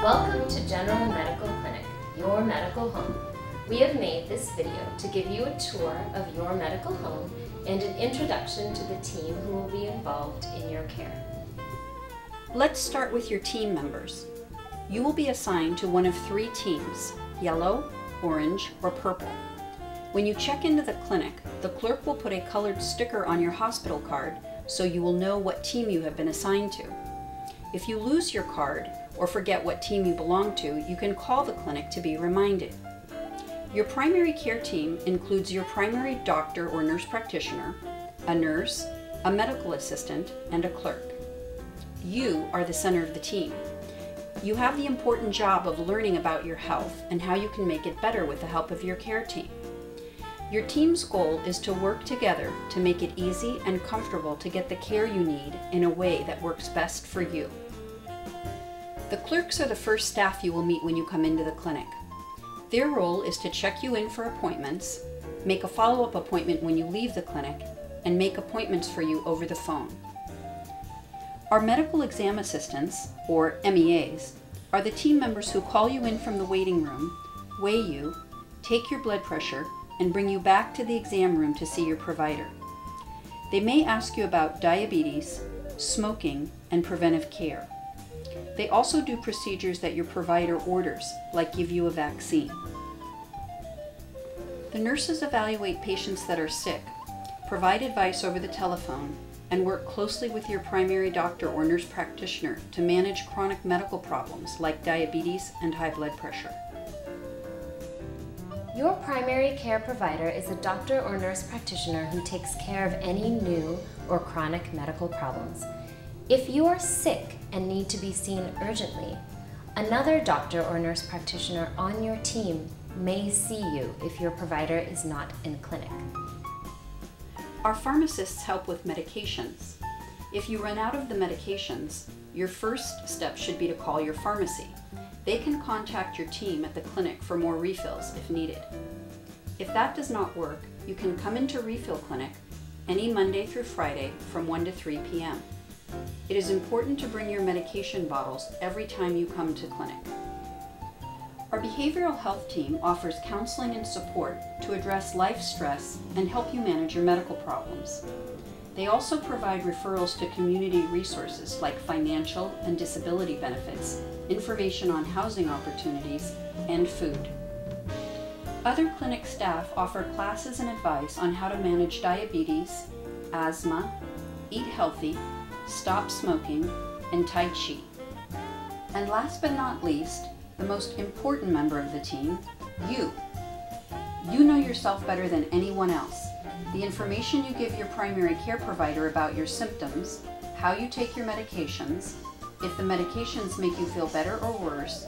Welcome to General Medical Clinic, your medical home. We have made this video to give you a tour of your medical home and an introduction to the team who will be involved in your care. Let's start with your team members. You will be assigned to one of three teams, yellow, orange, or purple. When you check into the clinic, the clerk will put a colored sticker on your hospital card so you will know what team you have been assigned to. If you lose your card or forget what team you belong to, you can call the clinic to be reminded. Your primary care team includes your primary doctor or nurse practitioner, a nurse, a medical assistant, and a clerk. You are the center of the team. You have the important job of learning about your health and how you can make it better with the help of your care team. Your team's goal is to work together to make it easy and comfortable to get the care you need in a way that works best for you. The clerks are the first staff you will meet when you come into the clinic. Their role is to check you in for appointments, make a follow-up appointment when you leave the clinic, and make appointments for you over the phone. Our medical exam assistants, or MEAs, are the team members who call you in from the waiting room, weigh you, take your blood pressure, and bring you back to the exam room to see your provider. They may ask you about diabetes, smoking, and preventive care. They also do procedures that your provider orders, like give you a vaccine. The nurses evaluate patients that are sick, provide advice over the telephone, and work closely with your primary doctor or nurse practitioner to manage chronic medical problems like diabetes and high blood pressure. Your primary care provider is a doctor or nurse practitioner who takes care of any new or chronic medical problems. If you are sick and need to be seen urgently, another doctor or nurse practitioner on your team may see you if your provider is not in clinic. Our pharmacists help with medications. If you run out of the medications, your first step should be to call your pharmacy. They can contact your team at the clinic for more refills if needed. If that does not work, you can come into refill clinic any Monday through Friday from 1 to 3 p.m. It is important to bring your medication bottles every time you come to clinic. Our behavioral health team offers counseling and support to address life stress and help you manage your medical problems. They also provide referrals to community resources like financial and disability benefits, information on housing opportunities, and food. Other clinic staff offer classes and advice on how to manage diabetes, asthma, eat healthy, stop smoking, and Tai Chi. And last but not least, the most important member of the team, you. You know yourself better than anyone else. The information you give your primary care provider about your symptoms, how you take your medications, if the medications make you feel better or worse,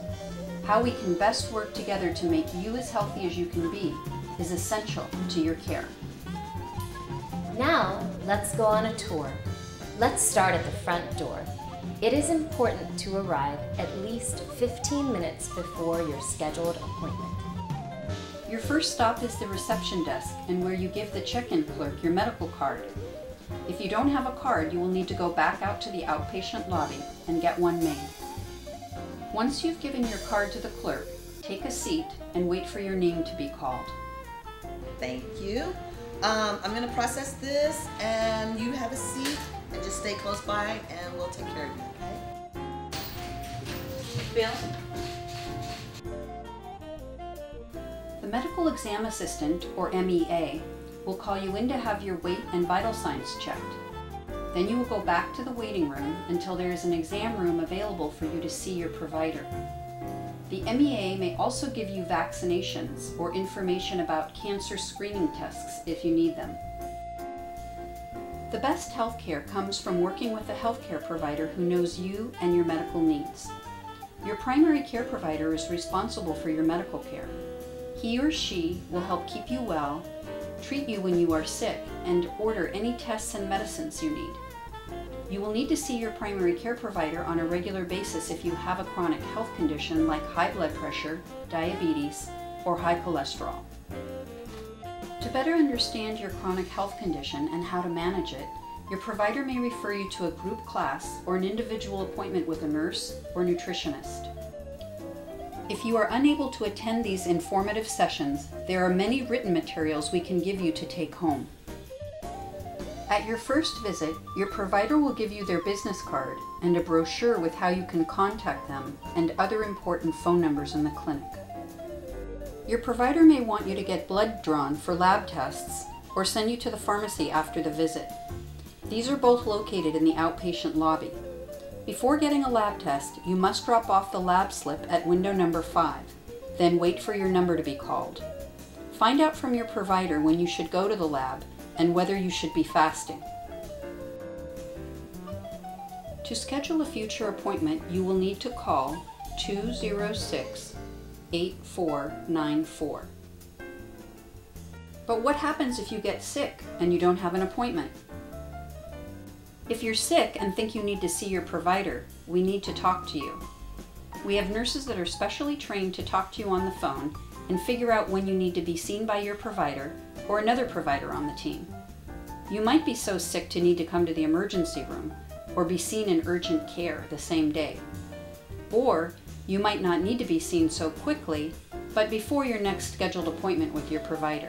how we can best work together to make you as healthy as you can be, is essential to your care. Now, let's go on a tour. Let's start at the front door. It is important to arrive at least 15 minutes before your scheduled appointment. Your first stop is the reception desk and where you give the check-in clerk your medical card. If you don't have a card, you will need to go back out to the outpatient lobby and get one made. Once you've given your card to the clerk, take a seat and wait for your name to be called. Thank you. I'm going to process this and you have a seat and just stay close by and we'll take care of you, okay? Bill? The medical exam assistant, or MEA, will call you in to have your weight and vital signs checked. Then you will go back to the waiting room until there is an exam room available for you to see your provider. The MEA may also give you vaccinations or information about cancer screening tests if you need them. The best healthcare comes from working with a healthcare provider who knows you and your medical needs. Your primary care provider is responsible for your medical care. He or she will help keep you well, treat you when you are sick, and order any tests and medicines you need. You will need to see your primary care provider on a regular basis if you have a chronic health condition like high blood pressure, diabetes, or high cholesterol. To better understand your chronic health condition and how to manage it, Your provider may refer you to a group class or an individual appointment with a nurse or nutritionist. If you are unable to attend these informative sessions, there are many written materials we can give you to take home. At your first visit, your provider will give you their business card and a brochure with how you can contact them and other important phone numbers in the clinic. Your provider may want you to get blood drawn for lab tests or send you to the pharmacy after the visit. These are both located in the outpatient lobby. Before getting a lab test, you must drop off the lab slip at window number 5, then wait for your number to be called. Find out from your provider when you should go to the lab and whether you should be fasting. To schedule a future appointment, you will need to call 206-8494. But what happens if you get sick and you don't have an appointment? If you're sick and think you need to see your provider, we need to talk to you. We have nurses that are specially trained to talk to you on the phone and figure out when you need to be seen by your provider or another provider on the team. You might be so sick to need to come to the emergency room or be seen in urgent care the same day. Or you might not need to be seen so quickly, but before your next scheduled appointment with your provider.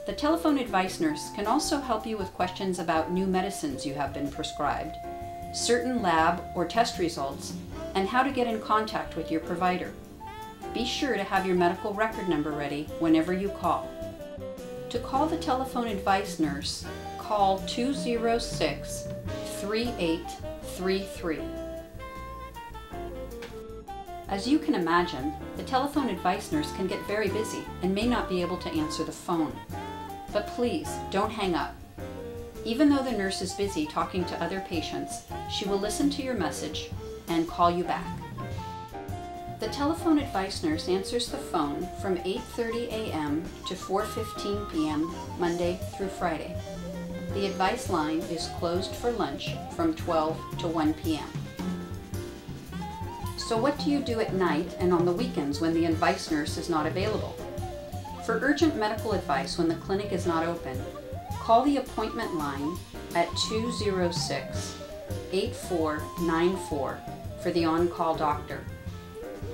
The telephone advice nurse can also help you with questions about new medicines you have been prescribed, certain lab or test results, and how to get in contact with your provider. Be sure to have your medical record number ready whenever you call. To call the telephone advice nurse, call 206-3833. As you can imagine, the telephone advice nurse can get very busy and may not be able to answer the phone. But please, don't hang up. Even though the nurse is busy talking to other patients, she will listen to your message and call you back. The telephone advice nurse answers the phone from 8:30 a.m. to 4:15 p.m. Monday through Friday. The advice line is closed for lunch from 12 to 1 p.m. So what do you do at night and on the weekends when the advice nurse is not available? For urgent medical advice when the clinic is not open, call the appointment line at 206-8494 for the on-call doctor.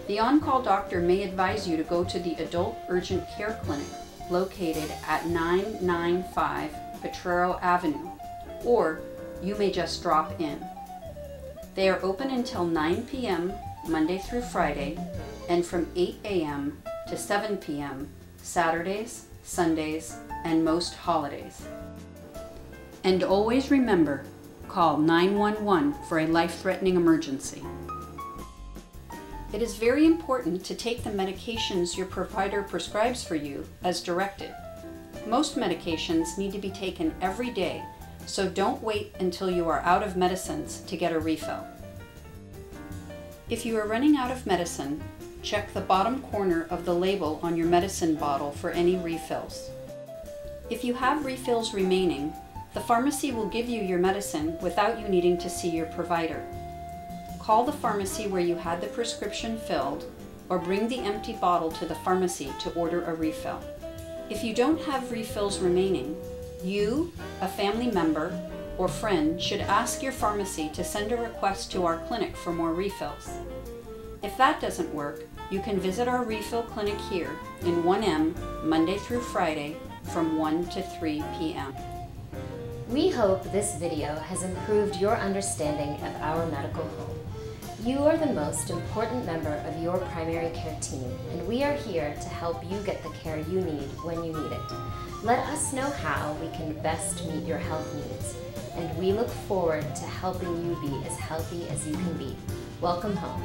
The on-call doctor may advise you to go to the Adult Urgent Care Clinic located at 995 Potrero Avenue, or you may just drop in. They are open until 9 p.m. Monday through Friday, and from 8 a.m. to 7 p.m. Saturdays, Sundays, and most holidays. And always remember, call 911 for a life-threatening emergency. It is very important to take the medications your provider prescribes for you as directed. Most medications need to be taken every day, so don't wait until you are out of medicines to get a refill. If you are running out of medicine, check the bottom corner of the label on your medicine bottle for any refills. If you have refills remaining, the pharmacy will give you your medicine without you needing to see your provider. Call the pharmacy where you had the prescription filled, or bring the empty bottle to the pharmacy to order a refill. If you don't have refills remaining, you, a family member, or friend should ask your pharmacy to send a request to our clinic for more refills. If that doesn't work, you can visit our refill clinic here in 1M Monday through Friday from 1 to 3 p.m. We hope this video has improved your understanding of our medical home. You are the most important member of your primary care team, and we are here to help you get the care you need when you need it. Let us know how we can best meet your health needs, and we look forward to helping you be as healthy as you can be. Welcome home.